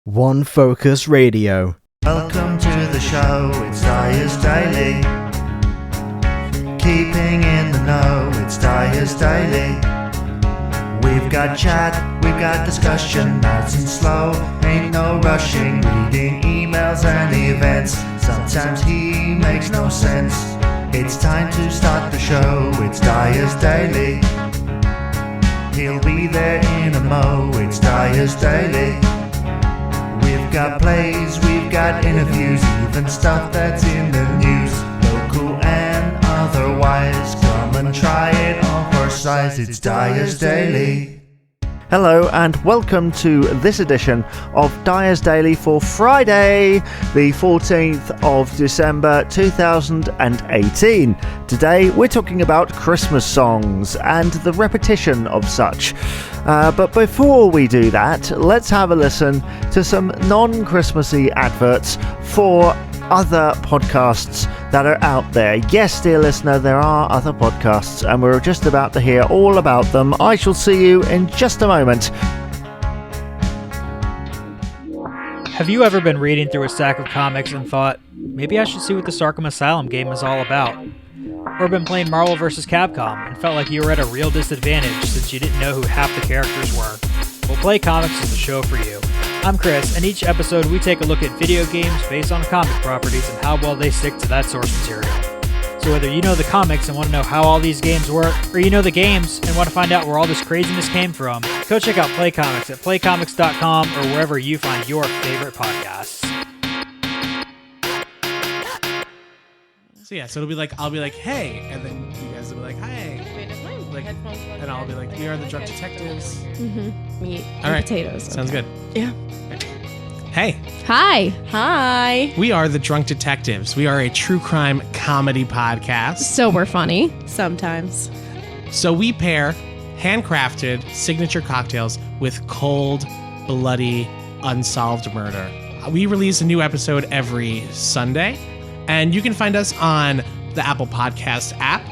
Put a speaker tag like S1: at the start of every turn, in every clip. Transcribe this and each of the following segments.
S1: One Focus Radio.
S2: Welcome to the show, it's Dyer's Daily. Keeping in the know, it's Dyer's Daily. We've got chat, we've got discussion, nice and slow, ain't no rushing, reading emails and events. Sometimes he makes no sense. It's time to start the show, it's Dyer's Daily. He'll be there in a mo, it's Dyer's Daily. We've got plays, we've got interviews, even stuff that's in the news. Local and otherwise, come and try it on for size, it's Dyer's Daily.
S3: Hello and welcome to this edition of Dyer's Daily for Friday, the 14th of December 2018. Today we're talking about Christmas songs and the repetition of such. But before we do that, let's have a listen to some non-Christmassy adverts for other podcasts that are out there. Yes, dear listener, there are other podcasts and we're just about to hear all about them. I shall see you in just a moment.
S4: Have you ever been reading through a stack of comics and thought, maybe I should see what the Arkham Asylum game is all about? Or been playing Marvel vs. Capcom and felt like you were at a real disadvantage since you didn't know who half the characters were? Well, Play Comics is the show for you. I'm Chris, and each episode we take a look at video games based on comic properties and how well they stick to that source material. So whether you know the comics and want to know how all these games work, or you know the games and want to find out where all this craziness came from, go check out Play Comics at playcomics.com or wherever you find your favorite podcasts.
S5: So yeah, so it'll be like, I'll be like, hey, and then you guys will be like, hi.
S6: Wait, is my
S5: Like,
S6: headphones plugged
S5: and I'll be
S6: in?
S5: like, we are the Drunk Detectives.
S6: Mm-hmm. Meat
S5: All
S6: and
S5: right.
S6: potatoes.
S5: Sounds good.
S6: Yeah.
S5: Hey,
S6: Hi. Hi.
S5: we are the Drunk Detectives. We are a true crime comedy podcast.
S6: So we're funny. Sometimes.
S5: So we pair handcrafted signature cocktails with cold, bloody, unsolved murder. We release a new episode every Sunday, and you can find us on the Apple Podcast app,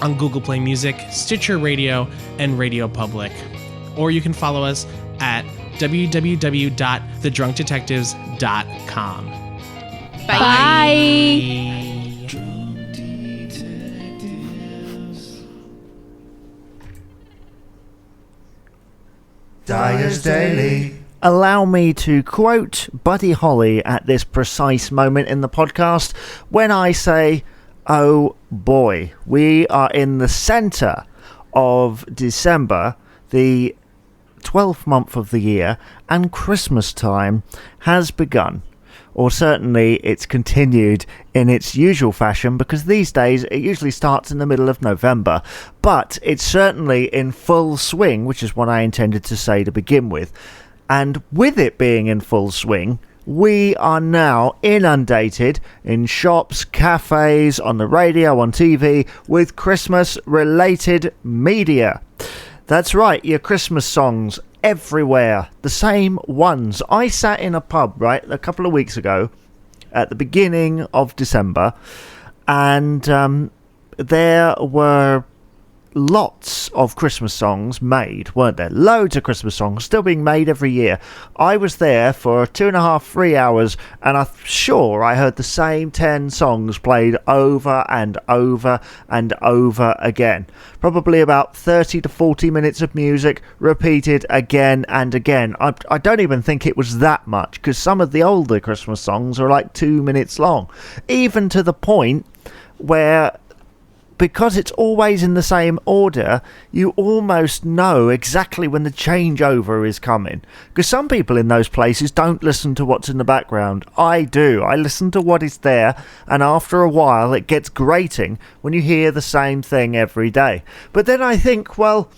S5: on Google Play Music, Stitcher Radio, and Radio Public. Or you can follow us at www.thedrunkdetectives.com.
S6: Bye.
S2: Dyer's Daily.
S3: Allow me to quote Buddy Holly at this precise moment in the podcast when I say, oh boy, we are in the centre of December, the 12th month of the year, and Christmas time has begun. Or certainly it's continued in its usual fashion, because these days it usually starts in the middle of November. But it's certainly in full swing, which is what I intended to say to begin with. And with it being in full swing, we are now inundated in shops, cafes, on the radio, on TV, with Christmas-related media. That's right, your Christmas songs everywhere, the same ones. I sat in a pub, right, a couple of weeks ago, at the beginning of December, and there were lots of Christmas songs made, weren't there? Loads of Christmas songs still being made every year. I was there for 2.5, 3 hours, and I'm sure I heard the same 10 songs played over and over and over again. Probably about 30 to 40 minutes of music repeated again and again. I don't even think it was that much, because some of the older Christmas songs are like 2 minutes long. Even to the point where, because it's always in the same order, you almost know exactly when the changeover is coming. Because some people in those places don't listen to what's in the background. I do. I listen to what is there, and after a while it gets grating when you hear the same thing every day. But then I think, well,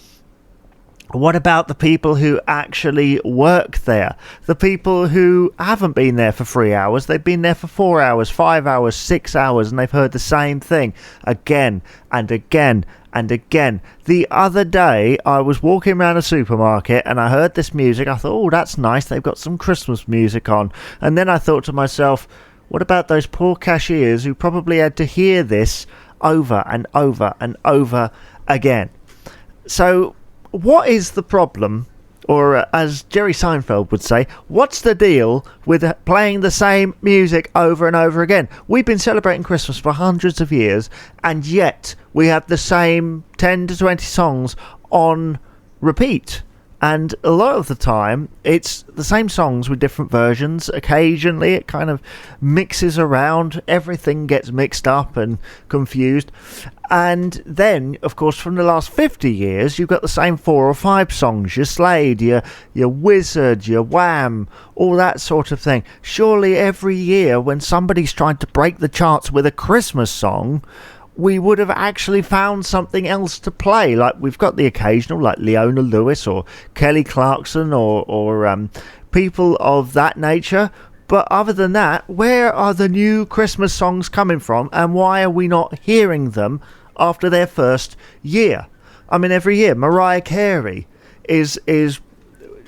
S3: what about the people who actually work there? The people who haven't been there for 3 hours, they've been there for 4 hours, 5 hours, 6 hours, and they've heard the same thing again and again and again. The other day, I was walking around a supermarket and I heard this music. I thought, oh, that's nice, they've got some Christmas music on. And then I thought to myself, what about those poor cashiers who probably had to hear this over and over and over again? So what is the problem Or as Jerry Seinfeld would say, what's the deal with playing the same music over and over again? We've been celebrating Christmas for hundreds of years, and yet we have the same 10 to 20 songs on repeat. And a lot of the time, it's the same songs with different versions. Occasionally, it kind of mixes around. Everything gets mixed up and confused. And then, of course, from the last 50 years, you've got the same 4 or 5 songs. Your Slade, your Wizard, your Wham, all that sort of thing. Surely every year when somebody's tried to break the charts with a Christmas song, we would have actually found something else to play. Like, we've got the occasional, like Leona Lewis or Kelly Clarkson or people of that nature. But other than that, where are the new Christmas songs coming from, and why are we not hearing them after their first year? I mean, every year Mariah Carey is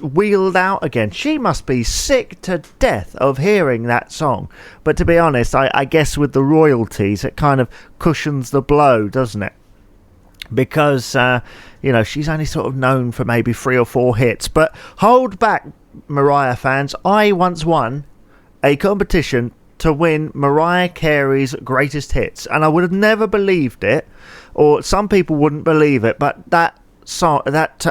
S3: wheeled out again. She must be sick to death of hearing that song. But to be honest, I guess with the royalties, it kind of cushions the blow, doesn't it? Because, she's only sort of known for maybe 3 or 4 hits. But hold back, Mariah fans. I once won a competition to win Mariah Carey's greatest hits, and I would have never believed it, or some people wouldn't believe it, but that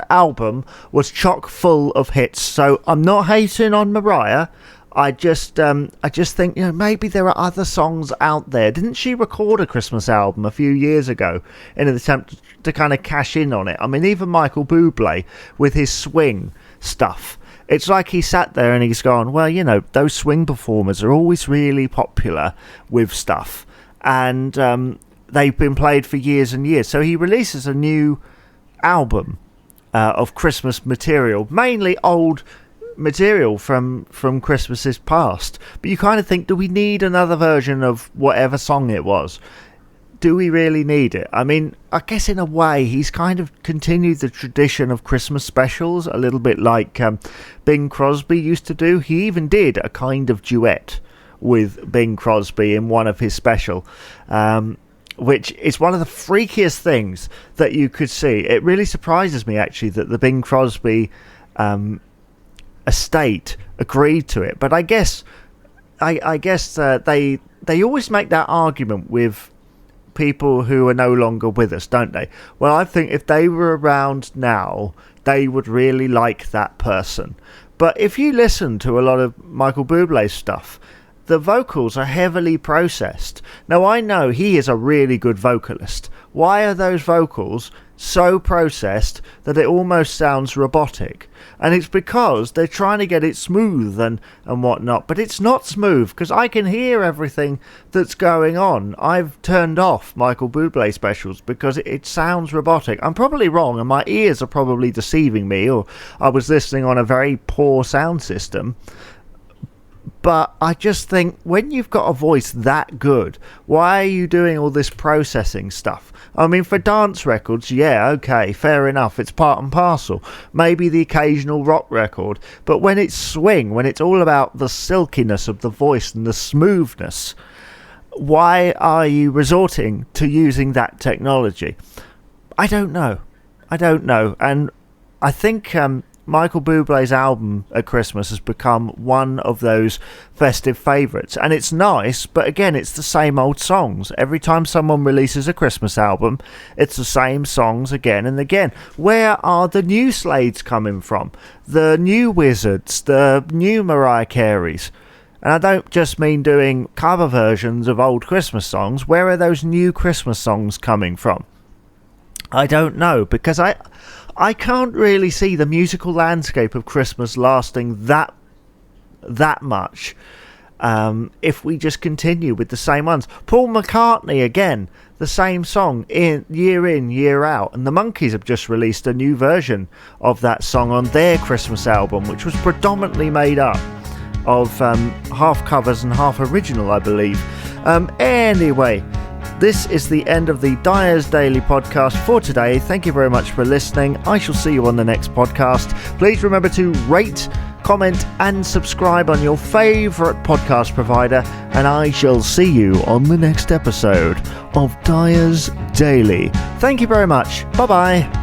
S3: album was chock full of hits. So I'm not hating on Mariah. I just think, maybe there are other songs out there. Didn't she record a Christmas album a few years ago in an attempt to kind of cash in on it? I mean, even Michael Bublé with his swing stuff. It's like he sat there and he's gone, well, those swing performers are always really popular with stuff, and they've been played for years and years. So he releases a new album of Christmas material, mainly old material from Christmases past. But you kind of think, do we need another version of whatever song it was? Do we really need it? I mean, I guess in a way he's kind of continued the tradition of Christmas specials, a little bit like Bing Crosby used to do. He even did a kind of duet with Bing Crosby in one of his special, which is one of the freakiest things that you could see. It really surprises me, actually, that the Bing Crosby estate agreed to it. But I guess they always make that argument with people who are no longer with us, don't they? Well, I think if they were around now, they would really like that person. But if you listen to a lot of Michael Bublé's stuff, the vocals are heavily processed. Now, I know he is a really good vocalist. Why are those vocals so processed that it almost sounds robotic? And it's because they're trying to get it smooth and whatnot. But it's not smooth, because I can hear everything that's going on. I've turned off Michael Bublé specials because it sounds robotic. I'm probably wrong, and my ears are probably deceiving me, or I was listening on a very poor sound system. But I just think, when you've got a voice that good, why are you doing all this processing stuff? I mean, for dance records, yeah, okay, fair enough, it's part and parcel. Maybe the occasional rock record. But when it's swing, when it's all about the silkiness of the voice and the smoothness, why are you resorting to using that technology? I don't know. And I think Michael Bublé's album at Christmas has become one of those festive favourites, and it's nice, but again, it's the same old songs. Every time someone releases a Christmas album, it's the same songs again and again. Where are the new Slades coming from? The new Wizards, the new Mariah Careys? And I don't just mean doing cover versions of old Christmas songs. Where are those new Christmas songs coming from? I don't know, because I can't really see the musical landscape of Christmas lasting that much if we just continue with the same ones. Paul McCartney, again, the same song in, year out. And the Monkees have just released a new version of that song on their Christmas album, which was predominantly made up of half covers and half original, I believe. Anyway, this is the end of the Dyers Daily podcast for today. Thank you very much for listening. I shall see you on the next podcast. Please remember to rate, comment and subscribe on your favourite podcast provider, and I shall see you on the next episode of Dyers Daily. Thank you very much. Bye-bye.